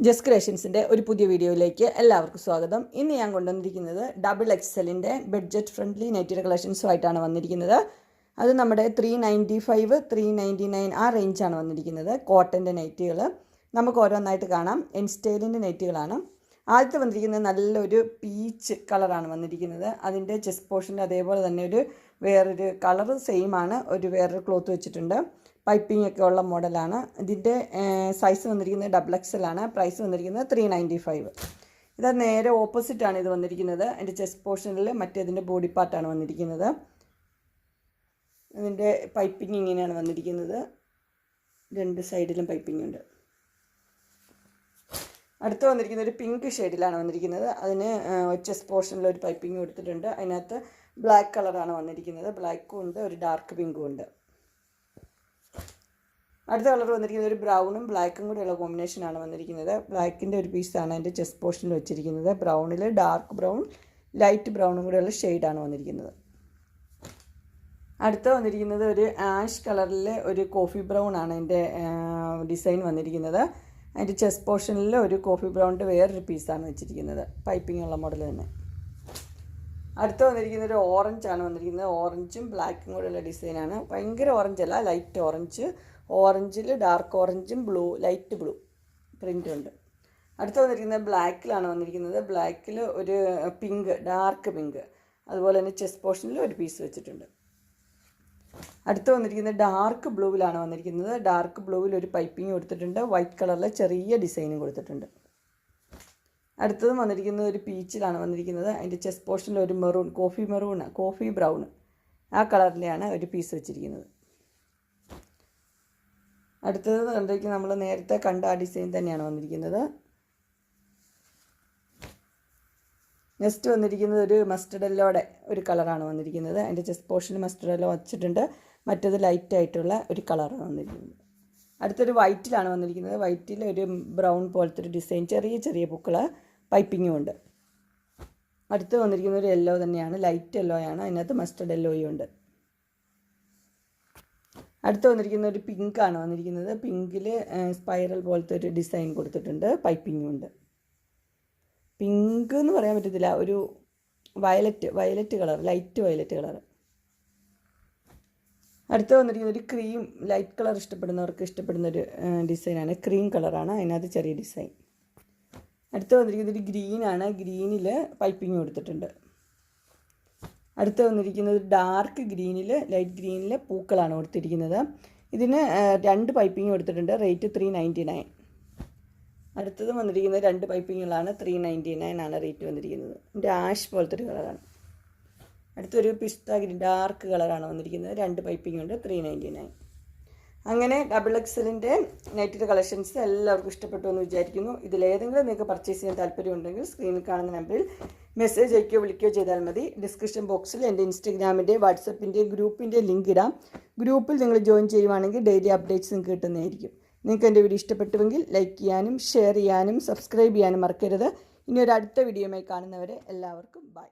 Just ക്രിയേഷൻസിൻ്റെ ഒരു പുതിയ വീഡിയോയിലേക്ക് എല്ലാവർക്കും സ്വാഗതം. ഇന്ന് ഞാൻ കൊണ്ടുവന്നിരിക്കുന്നത് XXLിൻ്റെ ബഡ്ജറ്റ് ഫ്രണ്ട്ലി നൈറ്റിയുടെ കളക്ഷൻസുമായിട്ടാണ് വന്നിരിക്കുന്നത്. അത് നമ്മുടെ 395, 399 ആ റേഞ്ചാണ് വന്നിരിക്കുന്നത്. കോട്ടൻ്റെ നൈറ്റികൾ നമുക്ക് ഓരോന്നായിട്ട് കാണാം. സ്റ്റൈലിൻ്റെ നൈറ്റികളാണ്. ആദ്യത്തെ വന്നിരിക്കുന്നത് നല്ലൊരു പീച്ച് കളറാണ് വന്നിരിക്കുന്നത്. അതിൻ്റെ ചെസ്റ്റ് പോർഷൻ്റെ അതേപോലെ തന്നെ വേറൊരു കളർ സെയിം ആണ്. വേറൊരു ക്ലോത്ത് വെച്ചിട്ടുണ്ട്. പൈപ്പിംഗ് ഒക്കെ ഉള്ള മോഡലാണ്. ഇതിൻ്റെ സൈസ് വന്നിരിക്കുന്നത് XXL ആണ്. പ്രൈസ് വന്നിരിക്കുന്നത് 395. ഇത് നേരെ ഓപ്പോസിറ്റാണ് ഇത് വന്നിരിക്കുന്നത്. അതിൻ്റെ ചെസ്റ്റ് പോർഷനിൽ മറ്റേതിൻ്റെ ബോഡി പാർട്ടാണ് വന്നിരിക്കുന്നത്. ഇതിൻ്റെ പൈപ്പിംഗ് ഇങ്ങനെയാണ് വന്നിരിക്കുന്നത്. രണ്ട് സൈഡിലും പൈപ്പിംഗ് ഉണ്ട്. അടുത്ത് വന്നിരിക്കുന്ന ഒരു പിങ്ക് ഷെയ്ഡിലാണ് വന്നിരിക്കുന്നത്. അതിന് ചെസ്റ്റ് പോർഷനിൽ ഒരു പൈപ്പിംഗ് കൊടുത്തിട്ടുണ്ട്. അതിനകത്ത് ബ്ലാക്ക് കളറാണ് വന്നിരിക്കുന്നത്. ബ്ലാക്കും ഉണ്ട്, ഒരു ഡാർക്ക് പിങ്കും ഉണ്ട്. അടുത്ത കളർ വന്നിരിക്കുന്നത് ഒരു ബ്രൗണും ബ്ലാക്കും കൂടെയുള്ള കോമ്പിനേഷനാണ് വന്നിരിക്കുന്നത്. ബ്ലാക്കിൻ്റെ ഒരു പീസാണ് അതിൻ്റെ ചെസ്റ്റ് പോർഷനിൽ വെച്ചിരിക്കുന്നത്. ബ്രൗണിൽ ഡാർക്ക് ബ്രൗൺ, ലൈറ്റ് ബ്രൗണും കൂടെയുള്ള ഷെയ്ഡാണ് വന്നിരിക്കുന്നത്. അടുത്ത വന്നിരിക്കുന്നത് ഒരു ആഷ് കളറിൽ ഒരു കോഫി ബ്രൗൺ ആണ് അതിൻ്റെ ഡിസൈൻ വന്നിരിക്കുന്നത്. അതിൻ്റെ ചെസ്റ്റ് പോർഷനിൽ ഒരു കോഫി ബ്രൗണിൻ്റെ വേറൊരു പീസാണ് വെച്ചിരിക്കുന്നത്. പൈപ്പിംഗ് ഉള്ള മോഡൽ തന്നെ. അടുത്ത വന്നിരിക്കുന്നത് ഒരു ഓറഞ്ചാണ് വന്നിരിക്കുന്നത്. ഓറഞ്ചും ബ്ലാക്കും കൂടെയുള്ള ഡിസൈനാണ്. ഭയങ്കര ഓറഞ്ചല്ല, ലൈറ്റ് ഓറഞ്ച്. ഓറഞ്ചിൽ ഡാർക്ക് ഓറഞ്ചും ലൈറ്റ് ബ്ലൂ പ്രിൻ്റ് ഉണ്ട്. അടുത്ത വന്നിരിക്കുന്നത് ബ്ലാക്കിലാണ് വന്നിരിക്കുന്നത്. ബ്ലാക്കിൽ ഒരു പിങ്ക്, ഡാർക്ക് പിങ്ക്, അതുപോലെ തന്നെ ചെസ്റ്റ് പോർഷനിൽ ഒരു പീസ് വെച്ചിട്ടുണ്ട്. അടുത്ത് വന്നിരിക്കുന്നത് ഡാർക്ക് ബ്ലൂവിലാണ് വന്നിരിക്കുന്നത്. ഡാർക്ക് ബ്ലൂവിൽ ഒരു പൈപ്പിംഗ് കൊടുത്തിട്ടുണ്ട്. വൈറ്റ് കളറിലെ ചെറിയ ഡിസൈനും കൊടുത്തിട്ടുണ്ട്. അടുത്തതും വന്നിരിക്കുന്നത് ഒരു പീച്ചിലാണ് വന്നിരിക്കുന്നത്. അതിൻ്റെ ചെസ്റ്റ് പോർഷനിൽ ഒരു മെറൂൺ, കോഫി ബ്രൗൺ ആ കളറിലെയാണ് ഒരു പീസ് വെച്ചിരിക്കുന്നത്. അടുത്തത് കണ്ടിരിക്കുന്നത് നമ്മൾ നേരത്തെ കണ്ട ആ ഡിസൈൻ തന്നെയാണ് വന്നിരിക്കുന്നത്. നെക്സ്റ്റ് വന്നിരിക്കുന്നത് ഒരു മസ്റ്റർഡ് യെല്ലോയുടെ ഒരു കളറാണ് വന്നിരിക്കുന്നത്. അതിൻ്റെ ചെസ്റ്റ് പോർഷനിൽ മസ്റ്റർഡ് യെല്ലോ വച്ചിട്ടുണ്ട്. മറ്റേത് ലൈറ്റായിട്ടുള്ള ഒരു കളറാണ് വന്നിരിക്കുന്നത്. അടുത്തൊരു വൈറ്റിലാണ് വന്നിരിക്കുന്നത്. വൈറ്റിൽ ഒരു ബ്രൗൺ പോലത്തെ ഒരു ഡിസൈൻ, ചെറിയ ചെറിയ പൂക്കൾ, പൈപ്പിങ്ങും ഉണ്ട്. അടുത്ത് വന്നിരിക്കുന്ന ഒരു യെല്ലോ തന്നെയാണ്, ലൈറ്റ് യെല്ലോ ആണ്. അതിനകത്ത് മസ്റ്റർഡ് യെല്ലോയും ഉണ്ട്. അടുത്ത് വന്നിരിക്കുന്ന ഒരു പിങ്കാണ് വന്നിരിക്കുന്നത്. പിങ്കിൽ സ്പൈറൽ പോലത്തെ ഒരു ഡിസൈൻ കൊടുത്തിട്ടുണ്ട്. പൈപ്പിങ്ങും ഉണ്ട്. പിങ്ക് എന്ന് പറയാൻ പറ്റത്തില്ല, ഒരു violet colour, light violet colour. അടുത്ത് വന്നിരിക്കുന്ന ഒരു ക്രീം, ലൈറ്റ് കളർ ഇഷ്ടപ്പെടുന്നവർക്ക് ഇഷ്ടപ്പെടുന്നൊരു ഡിസൈനാണ്. ക്രീം കളറാണ്, അതിനകത്ത് ചെറിയ ഡിസൈൻ. അടുത്ത് വന്നിരിക്കുന്നത് ഒരു ഗ്രീനാണ്. ഗ്രീനിൽ പൈപ്പിംഗ് കൊടുത്തിട്ടുണ്ട്. അടുത്ത് വന്നിരിക്കുന്നത് ഡാർക്ക് ഗ്രീനിൽ, ലൈറ്റ് ഗ്രീനിൽ പൂക്കളാണ് കൊടുത്തിരിക്കുന്നത്. ഇതിന് 2 പൈപ്പിംഗ് കൊടുത്തിട്ടുണ്ട്. റേറ്റ് 399. അടുത്തത് വന്നിരിക്കുന്നത് 2 പൈപ്പിങ്ങുകളാണ്. 399 ആണ് റേറ്റ് വന്നിരിക്കുന്നത്. ഇതിൻ്റെ ആഷ് പോലത്തെ ഒരു കളറാണ്. അടുത്തൊരു പിസ്ത ഗ്രീൻ, ഡാർക്ക് കളറാണ് വന്നിരിക്കുന്നത്. 2 പൈപ്പിംഗ് ഉണ്ട്. 399. അങ്ങനെ XXLിൻ്റെ നൈറ്റിയുടെ കളക്ഷൻസ് എല്ലാവർക്കും ഇഷ്ടപ്പെട്ടു എന്ന് വിചാരിക്കുന്നു. ഇതിലേതെങ്കിലും നിങ്ങൾക്ക് പർച്ചേസ് ചെയ്യാൻ താല്പര്യമുണ്ടെങ്കിൽ സ്ക്രീനിൽ കാണുന്ന നമ്പറിൽ മെസ്സേജ് അയക്കുകയോ വിളിക്കുകയോ ചെയ്താൽ മതി. ഡിസ്ക്രിപ്ഷൻ ബോക്സിൽ എൻ്റെ ഇൻസ്റ്റഗ്രാമിൻ്റെ, വാട്സപ്പിൻ്റെ, ഗ്രൂപ്പിൻ്റെ ലിങ്ക് ഇടാം. ഗ്രൂപ്പിൽ നിങ്ങൾ ജോയിൻ ചെയ്യുവാണെങ്കിൽ ഡെയിലി അപ്ഡേറ്റ്സ് നിങ്ങൾക്ക് കിട്ടുന്നതായിരിക്കും. നിങ്ങൾക്ക് എൻ്റെ വീഡിയോ ഇഷ്ടപ്പെട്ടുവെങ്കിൽ ലൈക്ക് ചെയ്യാനും ഷെയർ ചെയ്യാനും സബ്സ്ക്രൈബ് ചെയ്യാനും മറക്കരുത്. ഇനി ഒരു അടുത്ത വീഡിയോയുമായി കാണുന്നവരെ എല്ലാവർക്കും ബൈ.